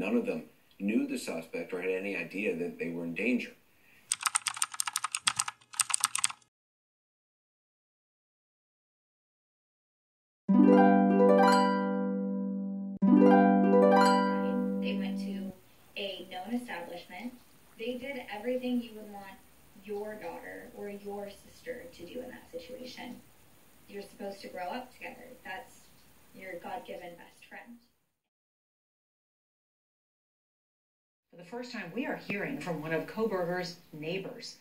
none of them knew the suspect or had any idea that they were in danger. They went to a known establishment. They did everything you would want your daughter or your sister to do in that situation. You're supposed to grow up together. That's your God-given best friend. For the first time, we are hearing from one of Kohberger's neighbors.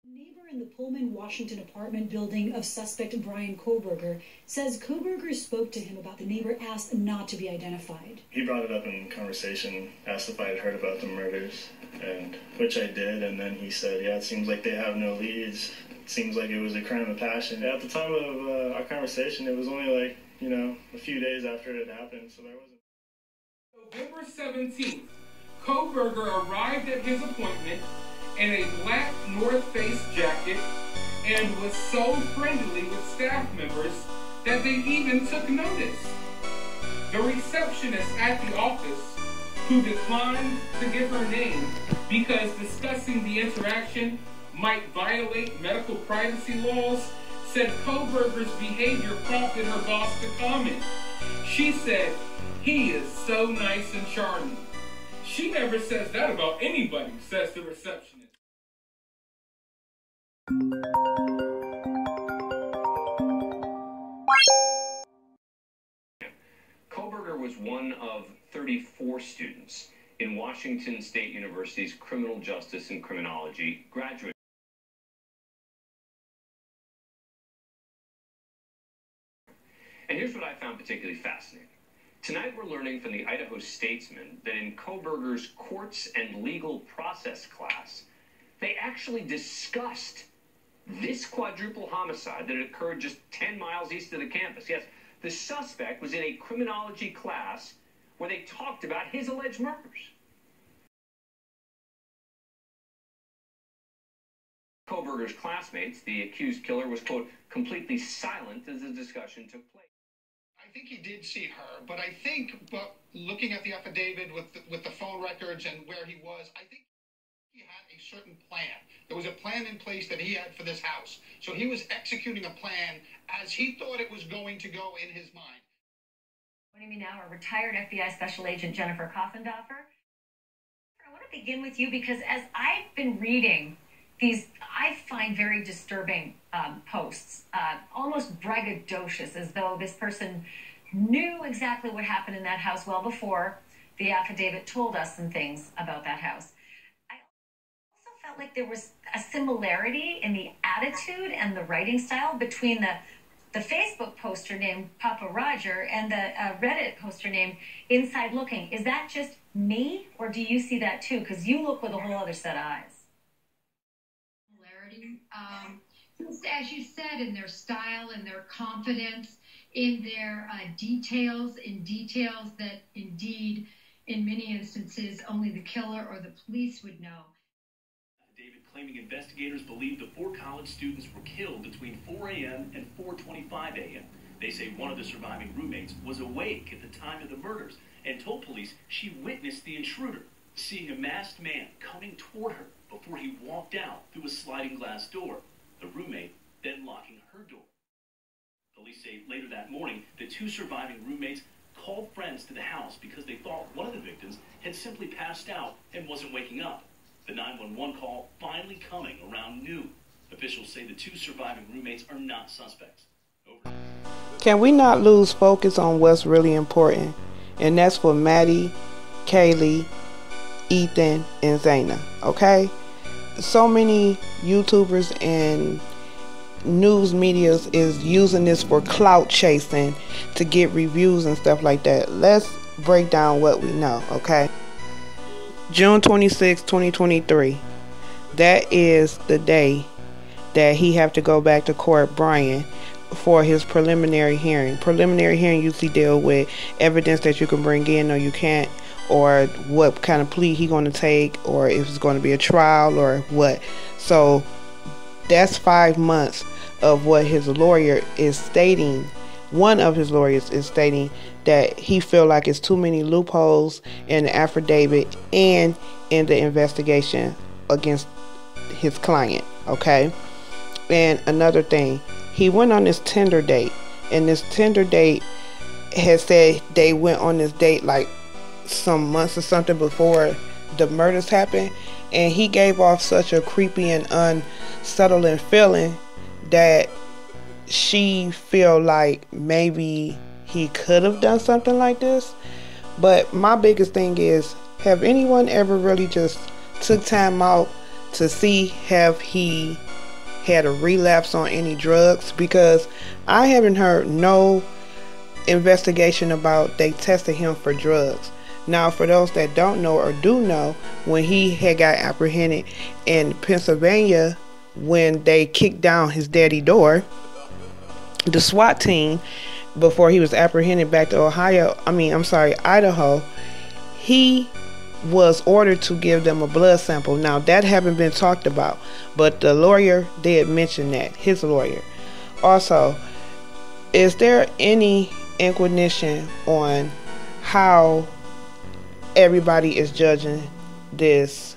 A neighbor in the Pullman, Washington apartment building of suspect Brian Kohberger says Kohberger spoke to him about the neighbor asked not to be identified. He brought it up in conversation, asked if I had heard about the murders, and which I did, and then he said, yeah, it seems like they have no leads. It seems like it was a crime of passion. At the time of our conversation, it was only like, a few days after it had happened, so there wasn't. November 17th, Kohberger arrived at his appointment in a black North Face jacket and was so friendly with staff members that they even took notice. The receptionist at the office, who declined to give her name because discussing the interaction might violate medical privacy laws, said Kohberger's behavior prompted her boss to comment. She said, "He is so nice and charming." She never says that about anybody, says the receptionist. Kohberger was one of 34 students in Washington State University's Criminal Justice and Criminology graduate. And here's what I found particularly fascinating. Tonight we're learning from the Idaho Statesman that in Kohberger's Courts and Legal Process class, they actually discussed this quadruple homicide that had occurred just 10 miles east of the campus. Yes, the suspect was in a criminology class where they talked about his alleged murders. Kohberger's classmates, the accused killer was, quote, completely silent as the discussion took place. I think he did see her, but I think, looking at the affidavit with the phone records and where he was, I think he had a certain plan. There was a plan in place that he had for this house. So he was executing a plan as he thought it was going to go in his mind. Joining me now are retired FBI Special Agent Jennifer Koffendorfer. I want to begin with you because as I've been reading these, I find very disturbing posts, almost braggadocious, as though this person knew exactly what happened in that house well before the affidavit told us some things about that house. I also felt like there was a similarity in the attitude and the writing style between the Facebook poster named Papa Roger and the Reddit poster named Inside Looking. Is that just me, or do you see that too? Because you look with a whole other set of eyes. Just as you said, in their style and their confidence, in their details that indeed, in many instances, only the killer or the police would know. David claiming investigators believe the 4 college students were killed between 4 a.m. and 4:25 a.m. They say one of the surviving roommates was awake at the time of the murders and told police she witnessed the intruder, seeing a masked man coming toward her before he walked out through a sliding glass door, the roommate then locking her door. Police say later that morning, the 2 surviving roommates called friends to the house because they thought one of the victims had simply passed out and wasn't waking up. The 911 call finally coming around noon. Officials say the 2 surviving roommates are not suspects. Over. Can we not lose focus on what's really important? And that's for Maddie, Kaylee, Ethan, and Zaina, okay? So many YouTubers and news medias is using this for clout chasing to get reviews and stuff like that. Let's break down what we know, okay? June 26, 2023. That is the day that he have to go back to court, Brian, for his preliminary hearing. Preliminary hearing usually deal with evidence that you can bring in or you can't, or what kind of plea he going to take, or if it's going to be a trial or what. So that's 5 months of what his lawyer is stating one of his lawyers is stating that he feel like it's too many loopholes in the affidavit and in the investigation against his client. Okay. And another thing, he went on this Tinder date, and this Tinder date had said they went on this date like some months or something before the murders happened, and he gave off such a creepy and unsettling feeling that she feel like maybe he could have done something like this. But my biggest thing is, have anyone ever really just took time out to see have he had a relapse on any drugs? Because I haven't heard no investigation about they tested him for drugs. Now, for those that don't know or do know, when he had got apprehended in Pennsylvania, when they kicked down his daddy door, the SWAT team, before he was apprehended back to Idaho, he was ordered to give them a blood sample. Now, that haven't been talked about, but the lawyer did mention that, his lawyer. Also, is there any inclination on how everybody is judging this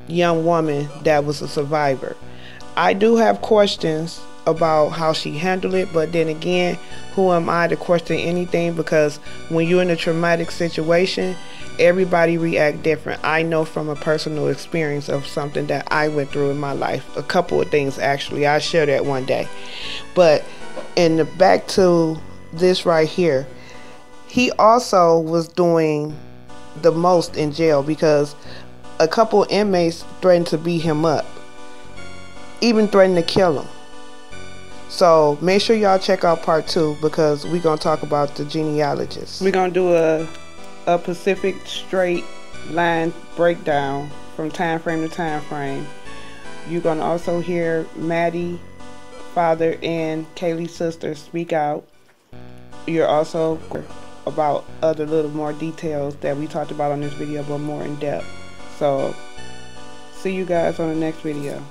young woman that was a survivor? I do have questions about how she handled it, but then again, who am I to question anything? Because when you're in a traumatic situation, everybody react different. I know from a personal experience of something that I went through in my life, a couple of things actually. I'll share that one day. But back to this right here, he also was doing the most in jail because a couple inmates threatened to beat him up, even threatened to kill him. So make sure y'all check out part 2, because we're going to talk about the genealogist. We're going to do a Pacific straight line breakdown from time frame to time frame. You're going to also hear Maddie, father, and Kaylee's sister speak out. You're also about other little more details that we talked about on this video, but more in depth. So see you guys on the next video.